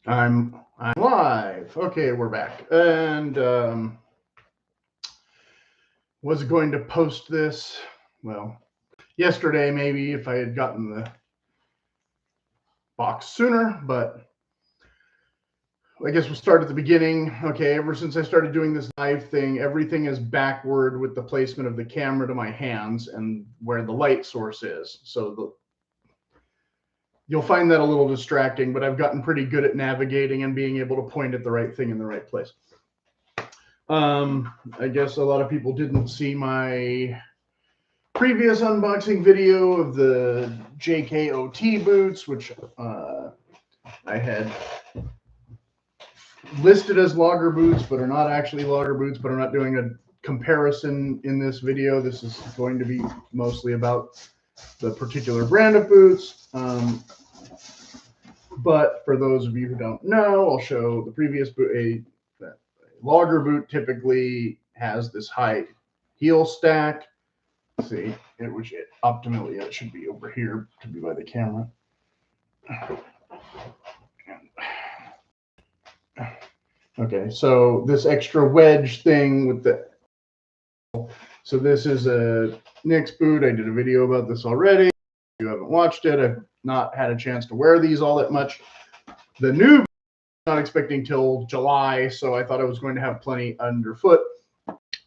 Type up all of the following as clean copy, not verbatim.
I'm live. Okay, we're back. And was going to post this, well, yesterday maybe if I had gotten the box sooner, but I guess we'll start at the beginning. Okay, ever since I started doing this live thing, everything is backward with the placement of the camera to my hands and where the light source is. So you'll find that a little distracting, but I've gotten pretty good at navigating and being able to point at the right thing in the right place. I guess a lot of people didn't see my previous unboxing video of the JKOT boots, which I had listed as logger boots, but are not actually logger boots, but I'm not doing a comparison in this video. This is going to be mostly about the particular brand of boots. But for those of you who don't know, I'll show the previous boot. A logger boot typically has this high heel stack. Let's see, which optimally it should be over here to be by the camera. Okay, so this extra wedge thing with the, so this is a Nick's boot. I did a video about this already. If you haven't watched it, I've not had a chance to wear these all that much. The new, not expecting till July, so I thought I was going to have plenty underfoot.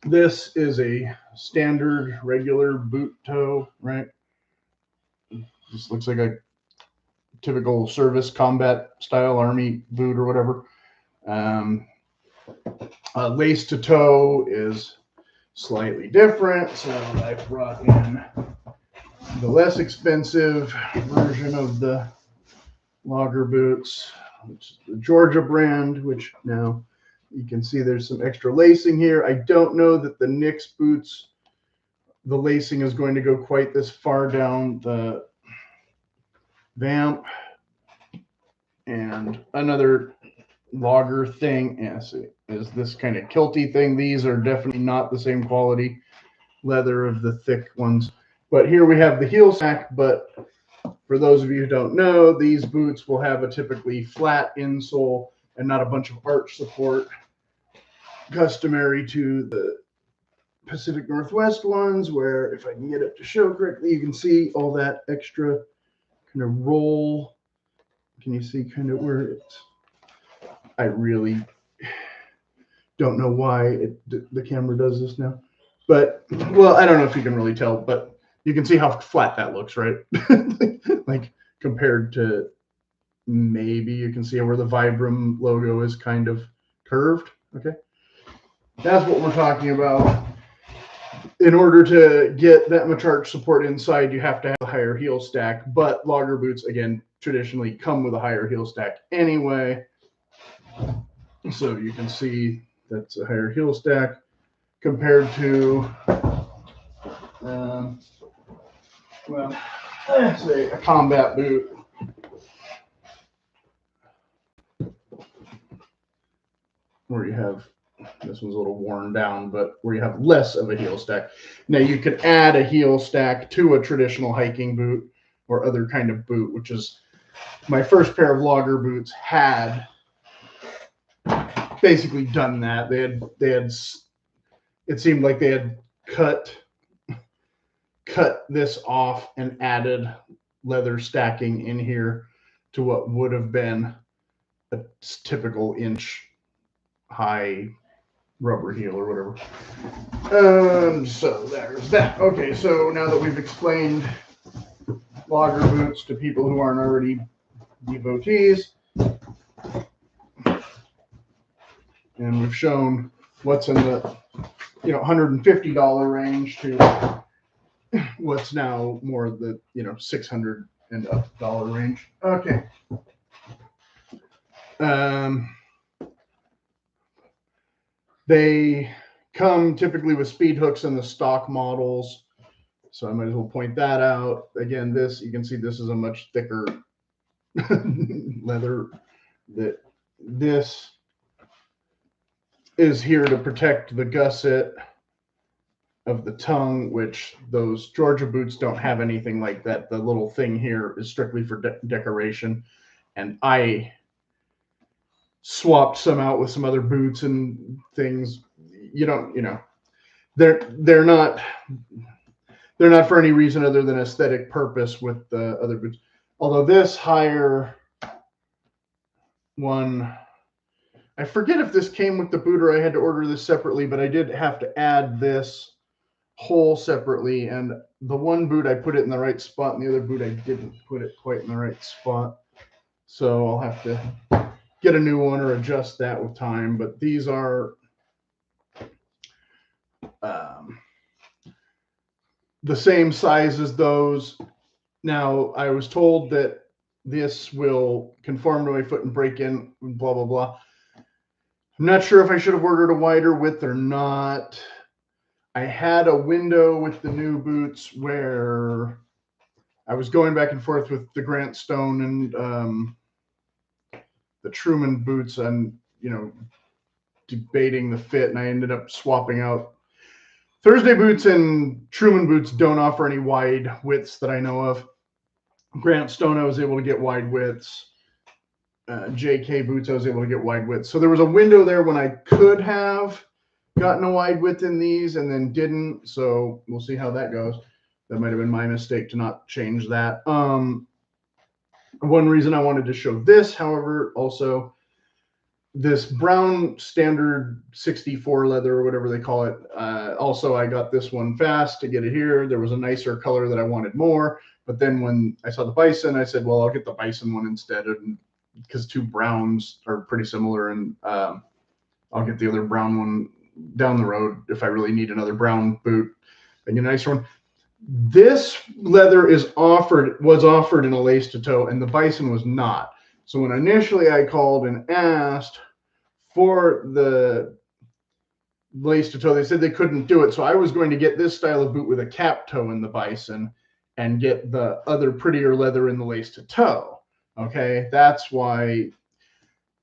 This is a standard regular boot toe, right? This looks like a typical service combat style army boot or whatever. Lace to toe is slightly different, so I brought in the less expensive version of the logger boots, which is the Georgia brand, which now you can see there's some extra lacing here. I don't know that the Nick's boots, the lacing is going to go quite this far down the vamp. And another logger thing is this kind of kilty thing. These are definitely not the same quality leather of the thick ones. But here we have the heel stack. But for those of you who don't know, these boots will have a typically flat insole and not a bunch of arch support, customary to the Pacific Northwest ones, where if I can get it to show correctly, you can see all that extra kind of roll. Can you see kind of where it's, I really don't know why the camera does this now, but, well, I don't know if you can really tell, but you can see how flat that looks, right? Like compared to, maybe you can see where the Vibram logo is kind of curved. Okay, that's what we're talking about. In order to get that much arch support inside, you have to have a higher heel stack, but logger boots, again, traditionally come with a higher heel stack anyway. So you can see that's a higher heel stack compared to, well, let's say a combat boot. Where you have, this one's a little worn down, but where you have less of a heel stack. Now you could add a heel stack to a traditional hiking boot or other kind of boot, which is my first pair of logger boots had basically done that. They had, it seemed like they had cut this off and added leather stacking in here to what would have been a typical inch high rubber heel or whatever. So there's that. Okay, so now that we've explained logger boots to people who aren't already devotees, and we've shown what's in the $150 range to what's now more the $600 and up dollar range. Okay. They come typically with speed hooks in the stock models, so I might as well point that out. Again, this, you can see this is a much thicker leather. This is here to protect the gusset of the tongue, which those Georgia boots don't have anything like that. The little thing here is strictly for decoration, and I swapped some out with some other boots and things. You don't, they're not for any reason other than aesthetic purpose with the other boots. Although this higher one, I forget if this came with the boot or I had to order this separately, but I did have to add this hole separately. And the one boot, I put it in the right spot, and the other boot, I didn't put it quite in the right spot. So I'll have to get a new one or adjust that with time. But these are the same size as those. Now, I was told that this will conform to my foot and break in, blah, blah, blah. I'm not sure if I should have ordered a wider width or not. I had a window with the new boots where I was going back and forth with the Grant Stone and the Truman boots and, debating the fit, and I ended up swapping out. Thursday boots and Truman boots don't offer any wide widths that I know of. Grant Stone, I was able to get wide widths. JK boots, I was able to get wide widths. So there was a window there when I could have gotten a wide width in these and then didn't. So we'll see how that goes. That might have been my mistake to not change that. One reason I wanted to show this, however, also this brown standard 64 leather or whatever they call it. Also, I got this one fast to get it here. There was a nicer color that I wanted more. But then when I saw the bison, I said, well, I'll get the bison one instead, because two browns are pretty similar, and I'll get the other brown one down the road if I really need another brown boot. I get a nicer one. This leather was offered in a lace to toe, and the bison was not. So when initially I called and asked for the lace to toe, they said they couldn't do it. So I was going to get this style of boot with a cap toe in the bison and get the other prettier leather in the lace to toe. Okay, that's why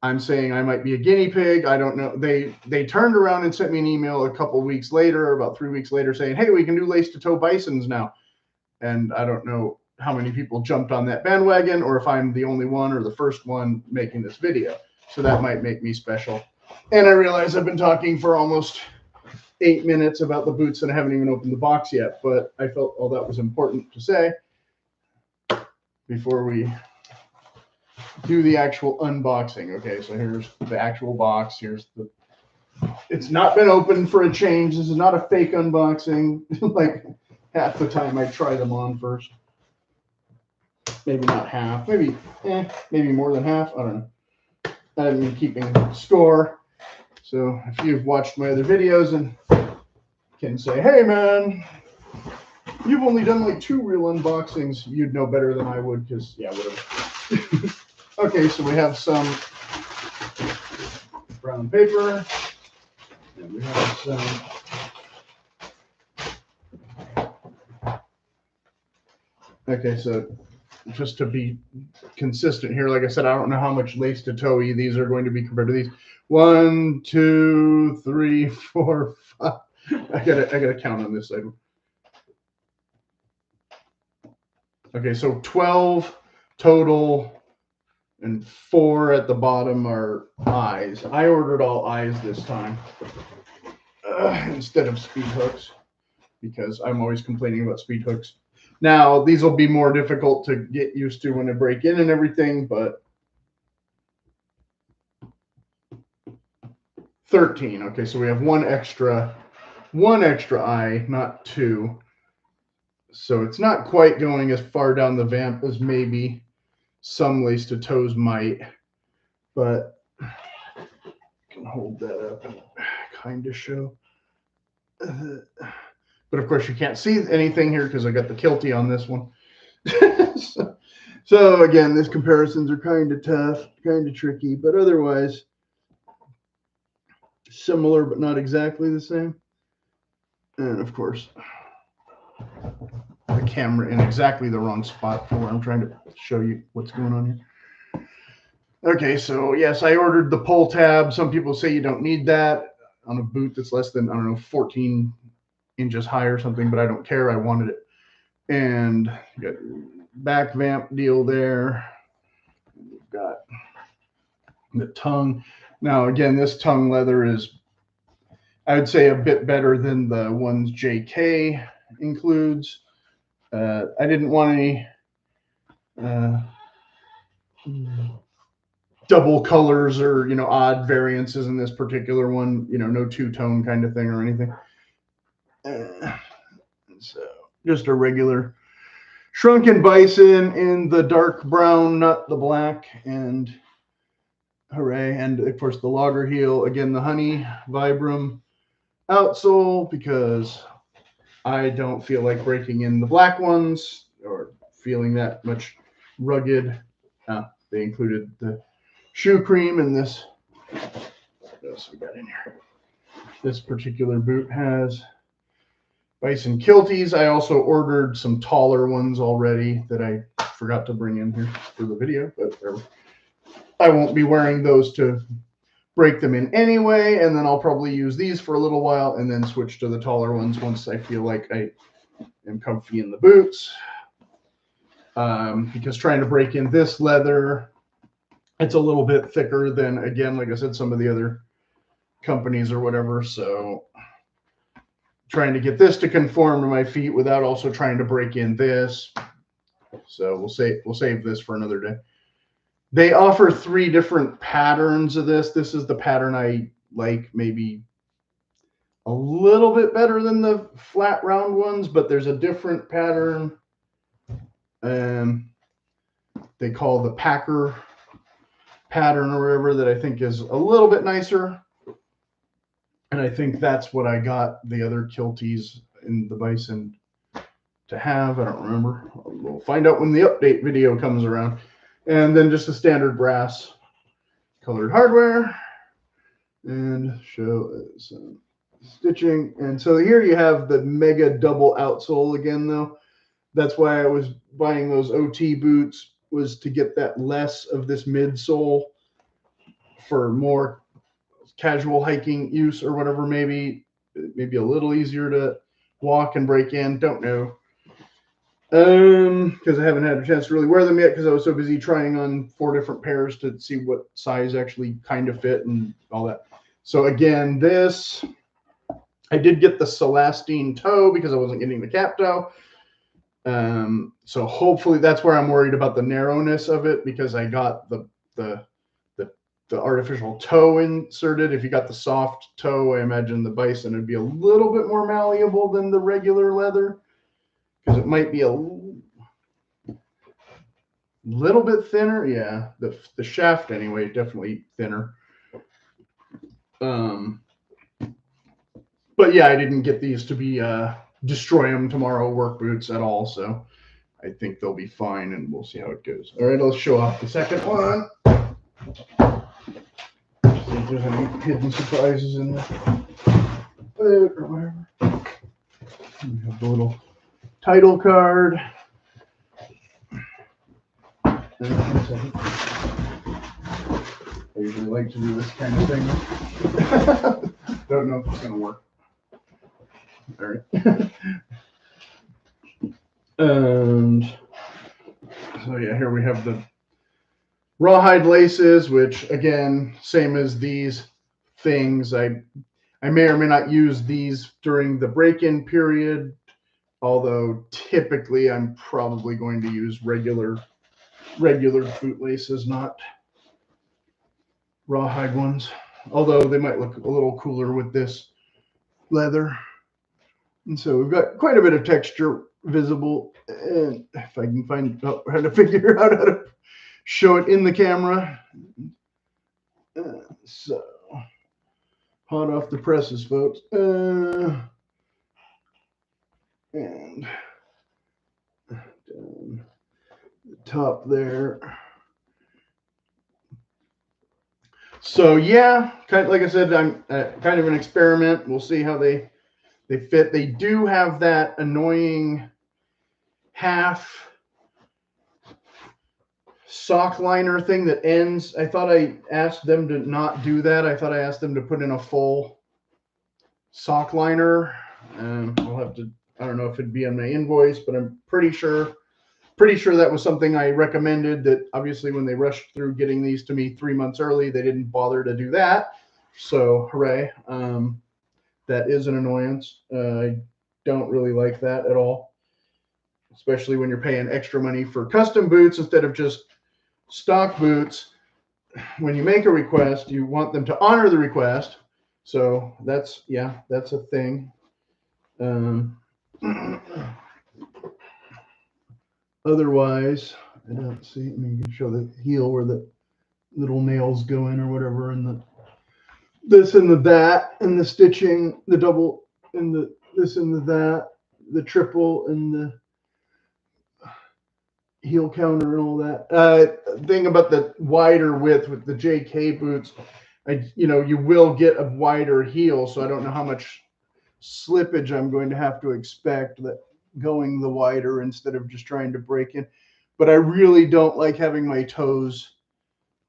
I'm saying I might be a guinea pig. I don't know. They turned around and sent me an email a couple weeks later, about 3 weeks later, saying, hey, we can do lace to toe bisons now. And I don't know how many people jumped on that bandwagon, or if I'm the only one or the first one making this video. So that might make me special. And I realize I've been talking for almost 8 minutes about the boots and I haven't even opened the box yet, but I felt all that was important to say before we do the actual unboxing. Okay, so here's the actual box. It's not been opened for a change. This is not a fake unboxing. Like half the time I try them on first. Maybe not half, maybe more than half. I don't know. I haven't been keeping score. So if you've watched my other videos and can say, hey man, you've only done like 2 real unboxings, you'd know better than I would, because yeah, whatever. Okay, so we have some brown paper, and we have some okay, so just to be consistent here, like I said, I don't know how much lace to toe these are going to be compared to these. 1, 2, 3, 4, 5. I gotta count on this side. Okay, so 12 total, and 4 at the bottom are eyes. I ordered all eyes this time instead of speed hooks, because I'm always complaining about speed hooks. Now, these will be more difficult to get used to when I break in and everything, but 13. Okay, so we have one extra eye, not 2. So it's not quite going as far down the vamp as maybe some lace to toes might, but I can hold that up and kind of show. But of course you can't see anything here because I got the kilty on this one. so again, these comparisons are kind of tough, kind of tricky, but otherwise similar but not exactly the same. And of course the camera in exactly the wrong spot for where I'm trying to show you what's going on here. Okay, so yes, I ordered the pull tab. Some people say you don't need that on a boot that's less than, I don't know, 14 inches high or something, but I don't care. I wanted it. And you got back vamp deal there. We've got The tongue. Now, again, this tongue leather is, I would say, a bit better than the ones JK includes. I didn't want any double colors or, odd variances in this particular one, no two-tone kind of thing or anything. So just a regular Shrunken Bison in the dark brown, not the black, and hooray. And of course the logger heel, again, the honey Vibram outsole, because I don't feel like breaking in the black ones or feeling that much rugged. They included the shoe cream in this. What else we got in here? This particular boot has Bison kilties. I also ordered some taller ones already that I forgot to bring in here for the video, but I won't be wearing those to break them in anyway, and then I'll probably use these for a little while and then switch to the taller ones once I feel like I am comfy in the boots. Because trying to break in this leather, it's a little bit thicker than, again, like I said, some of the other companies or whatever, so trying to get this to conform to my feet without also trying to break in this. So we'll save this for another day. They offer 3 different patterns of this. This is the pattern I like, maybe a little bit better than the flat round ones, but there's a different pattern. They call the Packer pattern or whatever, that I think is a little bit nicer. And I think that's what I got the other kilties in the Bison to have. I don't remember. We'll find out when the update video comes around. And then just a standard brass colored hardware. And show some stitching. And so here you have the mega double outsole again, though. That's why I was buying those OT boots, was to get that less of this midsole for more casual hiking use or whatever, maybe a little easier to walk and break in. Don't know. Because I haven't had a chance to really wear them yet because I was so busy trying on 4 different pairs to see what size actually kind of fit and all that. So again, this, I did get the Celestine toe because I wasn't getting the cap toe. So hopefully that's where I'm worried about the narrowness of it, because I got the artificial toe inserted. If you got the soft toe, I imagine the Bison would be a little bit more malleable than the regular leather, because it might be a little bit thinner. Yeah, the shaft anyway, definitely thinner. But yeah, I didn't get these to be destroy them tomorrow work boots at all, so I think they'll be fine, and we'll see how it goes. All right, let's show off the second one. See if there's any hidden surprises in the boot or whatever. We have the little title card. I usually like to do this kind of thing. Don't know if it's going to work. All right. And so yeah, here we have the rawhide laces, which again, same as these things. I may or may not use these during the break-in period, although typically I'm probably going to use regular boot laces, not rawhide ones, although they might look a little cooler with this leather. And so we've got quite a bit of texture visible, and if I can find out how to figure out how to show it in the camera. So hot off the presses, folks. And down the top there. So yeah, like I said, I'm kind of an experiment. We'll see how they fit. They do have that annoying half sock liner thing that ends. I thought I asked them to not do that. I thought I asked them to put in a full sock liner. I'll have to, I don't know if it'd be on my invoice, but I'm pretty sure pretty sure that was something I recommended, that obviously when they rushed through getting these to me 3 months early, they didn't bother to do that. So hooray. That is an annoyance. I don't really like that at all, especially when you're paying extra money for custom boots instead of just stock boots. When you make a request, you want them to honor the request. So that's a thing. Otherwise, I don't see. I mean, you can show the heel where the little nails go in or whatever, and the this and the that, and the stitching, the double, and the this and the that, the triple, and the heel counter and all that. Thing about the wider width with the JK boots, you will get a wider heel, so I don't know how much slippage I'm going to have to expect that going the wider instead of just trying to break in. But I really don't like having my toes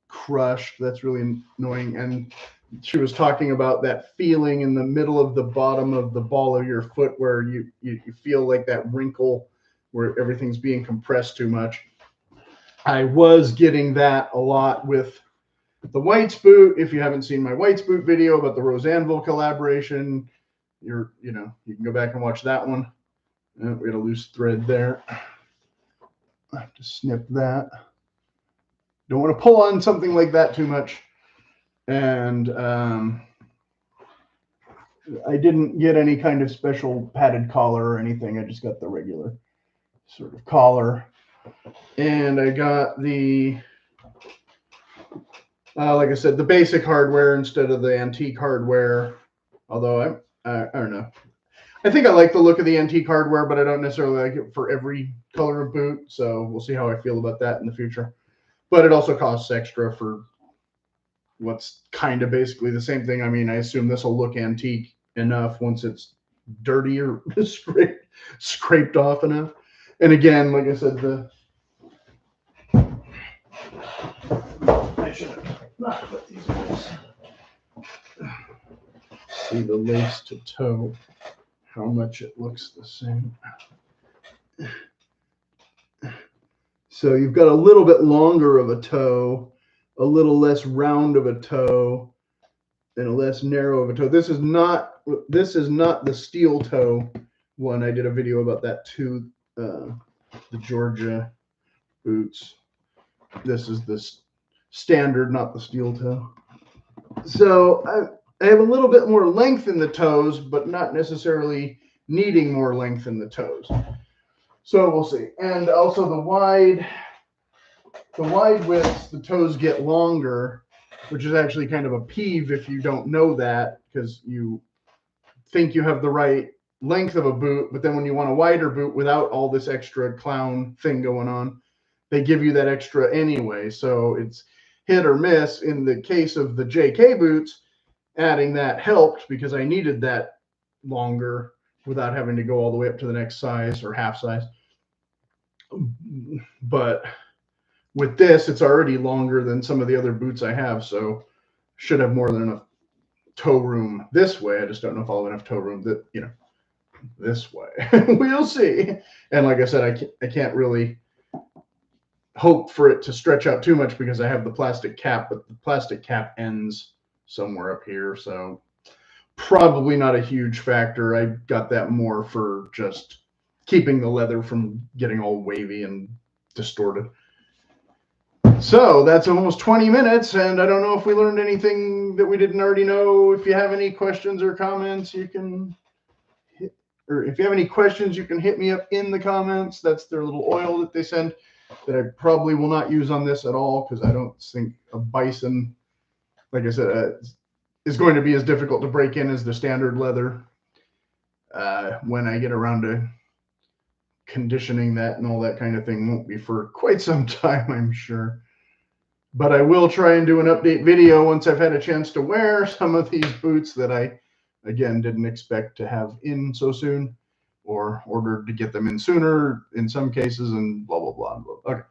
crushed. That's really annoying. And she was talking about that feeling in the middle of the bottom of the ball of your foot where you feel like that wrinkle where everything's being compressed too much. I was getting that a lot with the White's boot. If you haven't seen my White's boot video about the Rose Anvil collaboration, you can go back and watch that one. We had a loose thread there. I have to snip that. Don't want to pull on something like that too much. And I didn't get any kind of special padded collar or anything. I just got the regular sort of collar. And I got the, like I said, the basic hardware instead of the antique hardware. Although I don't know. I think I like the look of the antique hardware, but I don't necessarily like it for every color of boot. So we'll see how I feel about that in the future. But it also costs extra for what's kind of basically the same thing. I mean, I assume this will look antique enough once it's dirty or scraped off enough. And again, like I said, I should have not put these guys. See the lace to toe, how much it looks the same. So you've got a little bit longer of a toe, a little less round of a toe, and a less narrow of a toe. This is not the steel toe one. I did a video about that too. The Georgia boots. This is the standard, not the steel toe. So I have a little bit more length in the toes, but not necessarily needing more length in the toes. So we'll see. And also the wide widths, the toes get longer, which is actually kind of a peeve if you don't know that, because you think you have the right length of a boot, but then when you want a wider boot without all this extra clown thing going on, they give you that extra anyway. So it's hit or miss. In the case of the JK boots, adding that helped because I needed that longer without having to go all the way up to the next size or half size. But with this, it's already longer than some of the other boots I have, so should have more than enough toe room this way. I just don't know if I'll have enough toe room that, this way. We'll see. And like I said, I can't really hope for it to stretch out too much because I have the plastic cap, but the plastic cap ends somewhere up here, so probably not a huge factor. I got that more for just keeping the leather from getting all wavy and distorted. So that's almost 20 minutes, and I don't know if we learned anything that we didn't already know. If you have any questions or comments, you can if you have any questions, you can hit me up in the comments. That's their little oil that they send that I probably will not use on this at all because I don't think a bison, like I said, is going to be as difficult to break in as the standard leather. When I get around to conditioning that and all that kind of thing, won't be for quite some time, I'm sure. But I will try and do an update video once I've had a chance to wear some of these boots that I, again, didn't expect to have in so soon or ordered to get them in sooner in some cases and blah, blah, blah. Okay.